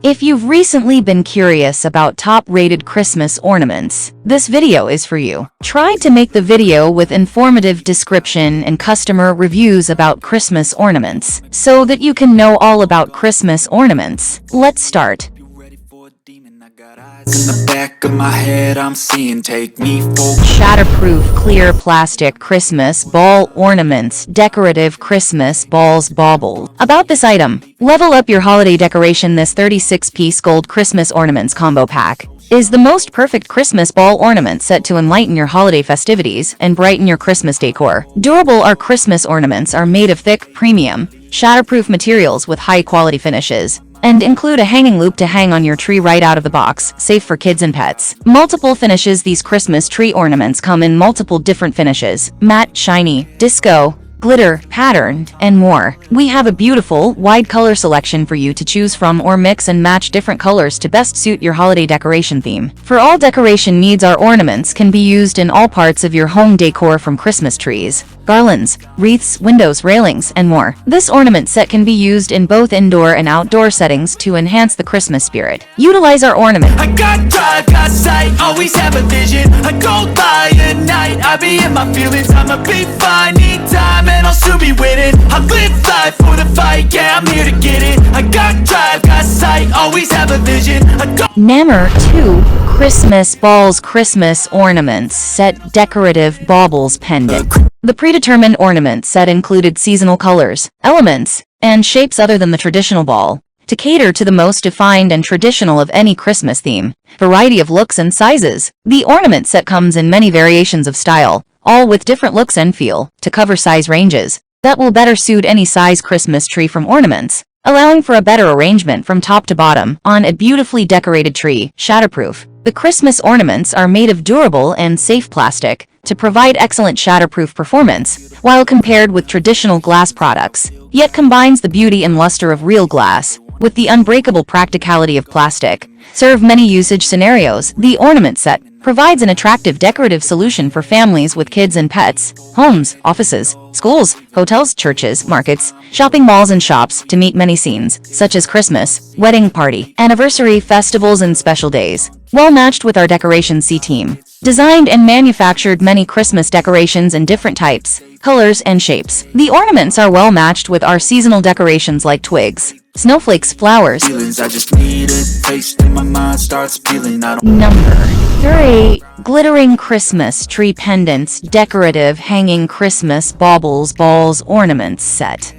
If you've recently been curious about top-rated Christmas ornaments, this video is for you. Tried to make the video with informative description and customer reviews about Christmas ornaments, so that you can know all about Christmas ornaments. Let's start. In the back of my head, I'm seeing take me for Shatterproof clear plastic Christmas ball ornaments, decorative Christmas balls bauble. About this item, level up your holiday decoration. This 36-piece gold Christmas ornaments combo pack is the most perfect Christmas ball ornament set to enlighten your holiday festivities and brighten your Christmas decor. Durable, our Christmas ornaments are made of thick, premium, shatterproof materials with high-quality finishes, and include a hanging loop to hang on your tree right out of the box, safe for kids and pets. Multiple finishes. These Christmas tree ornaments come in multiple different finishes: matte, shiny, disco, glitter, patterned, and more. We have a beautiful, wide color selection for you to choose from, or mix and match different colors to best suit your holiday decoration theme. For all decoration needs, our ornaments can be used in all parts of your home decor, from Christmas trees, garlands, wreaths, windows, railings, and more. This ornament set can be used in both indoor and outdoor settings to enhance the Christmas spirit. Utilize our ornament. I got drive, got sight, always have a vision. I go by at night, I be in my feelings. I'ma be fine, need time, and I'll soon be winning. I live life for the fight, yeah, I'm here to get it. I got drive, got sight, always have a vision. Number 2. Christmas balls Christmas ornaments set decorative baubles pendant. The predetermined ornament set included seasonal colors, elements, and shapes other than the traditional ball, to cater to the most defined and traditional of any Christmas theme. Variety of looks and sizes. The ornament set comes in many variations of style, all with different looks and feel, to cover size ranges that will better suit any size Christmas tree from ornaments, allowing for a better arrangement from top to bottom on a beautifully decorated tree. Shatterproof. The Christmas ornaments are made of durable and safe plastic to provide excellent shatterproof performance, while compared with traditional glass products, yet combines the beauty and luster of real glass with the unbreakable practicality of plastic. Serve many usage scenarios. The ornament set provides an attractive decorative solution for families with kids and pets, homes, offices, schools, hotels, churches, markets, shopping malls, and shops to meet many scenes, such as Christmas, wedding party, anniversary, festivals, and special days. Well matched with our Decoration C team. Designed and manufactured many Christmas decorations in different types, colors, and shapes. The ornaments are well matched with our seasonal decorations like twigs, snowflakes, flowers. I just need a taste and my mind starts feeling. Number 3. Glittering Christmas tree pendants, decorative hanging Christmas baubles balls ornaments set.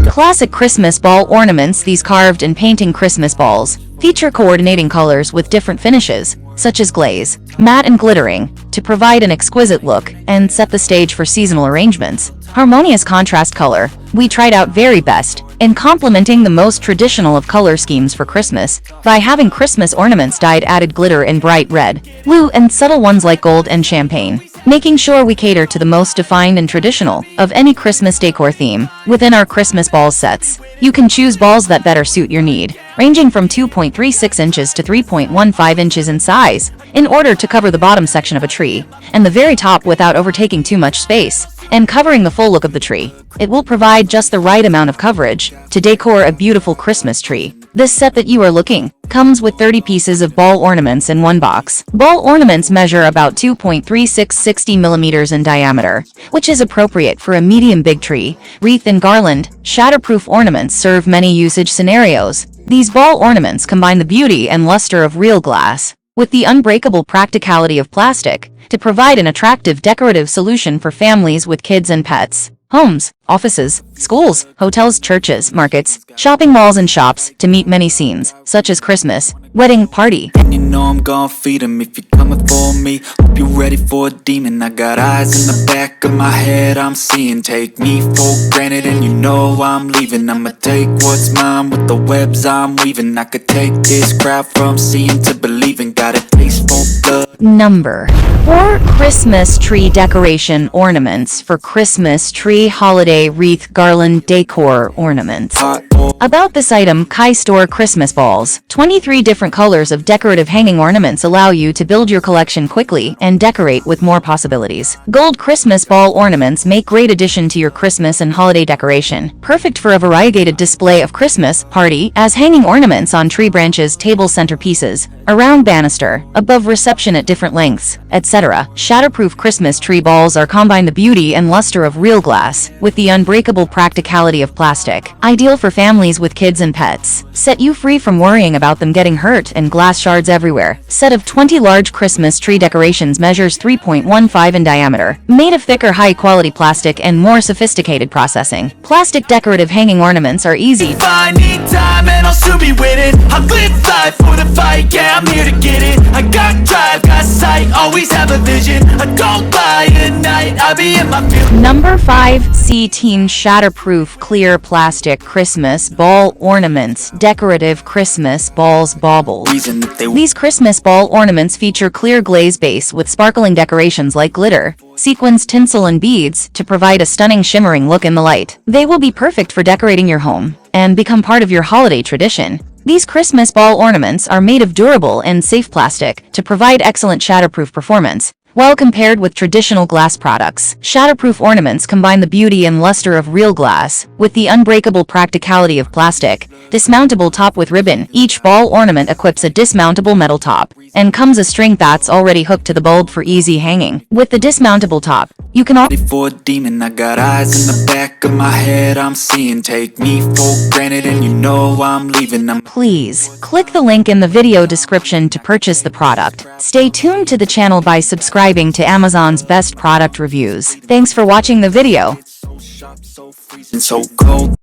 Classic Christmas ball ornaments. These carved and painting Christmas balls feature coordinating colors with different finishes, such as glaze, matte, and glittering, to provide an exquisite look and set the stage for seasonal arrangements. Harmonious contrast color. We tried out very best in complementing the most traditional of color schemes for Christmas by having Christmas ornaments dyed added glitter in bright red, blue, and subtle ones like gold and champagne, making sure we cater to the most defined and traditional of any Christmas decor theme. Within our Christmas balls sets, you can choose balls that better suit your need, ranging from 2.36 inches to 3.15 inches in size, in order to cover the bottom section of a tree and the very top without overtaking too much space and covering the full look of the tree. It will provide just the right amount of coverage to decor a beautiful Christmas tree. This set that you are looking comes with 30 pieces of ball ornaments in one box. Ball ornaments measure about 2.3660 millimeters in diameter, which is appropriate for a medium big tree, wreath, and garland. Shatterproof ornaments serve many usage scenarios. These ball ornaments combine the beauty and luster of real glass with the unbreakable practicality of plastic to provide an attractive decorative solution for families with kids and pets, homes, offices, schools, hotels, churches, markets, shopping malls, and shops to meet many scenes, such as Christmas, wedding party. And you know I'm gonna feed him if you're coming for me. Hope you're ready for a demon. I got eyes in the back of my head, I'm seeing. Take me for granted and you know I'm leaving. I'ma take what's mine with the webs I'm weaving. I could take this crowd from seeing to believing. Got a taste for blood. Number 4. Christmas tree decoration ornaments for Christmas tree holiday wreath garland decor ornaments. About this item, Kai Store Christmas Balls. 23 different colors of decorative hanging ornaments allow you to build your collection quickly and decorate with more possibilities. Gold Christmas Ball ornaments make great addition to your Christmas and holiday decoration, perfect for a variegated display of Christmas party as hanging ornaments on tree branches, table centerpieces, around banister, above reception at different lengths, etc. Shatterproof Christmas tree balls are combine the beauty and luster of real glass with the unbreakable practicality of plastic, ideal for families with kids and pets. Set you free from worrying about them getting hurt and glass shards everywhere. Set of 20 large Christmas tree decorations measures 3.15 in diameter, made of thicker high-quality plastic and more sophisticated processing. Plastic decorative hanging ornaments are easy. If I need time and I'll soon be winning, I live life for the fight, yeah, I'm here to get it. I got drive, got sight, always have a vision. I don't lie at night, I be in my field. Number 5. C-Teen Shatterproof Clear Plastic Christmas Ball Ornaments. Decorative Christmas Balls Baubles. These Christmas ball ornaments feature clear glaze base with sparkling decorations like glitter, sequins, tinsel, and beads to provide a stunning shimmering look in the light. They will be perfect for decorating your home and become part of your holiday tradition. These Christmas ball ornaments are made of durable and safe plastic to provide excellent shatterproof performance. While compared with traditional glass products, shatterproof ornaments combine the beauty and luster of real glass with the unbreakable practicality of plastic. Dismountable top with ribbon. Each ball ornament equips a dismountable metal top and comes a string that's already hooked to the bulb for easy hanging. With the dismountable top, you can For a demon, I got eyes in the back of my head, I'm seeing. Take me for granted and you know I'm leaving. Please click the link in the video description to purchase the product. Stay tuned to the channel by subscribing to Amazon's best product reviews. Thanks for watching the video. So cold.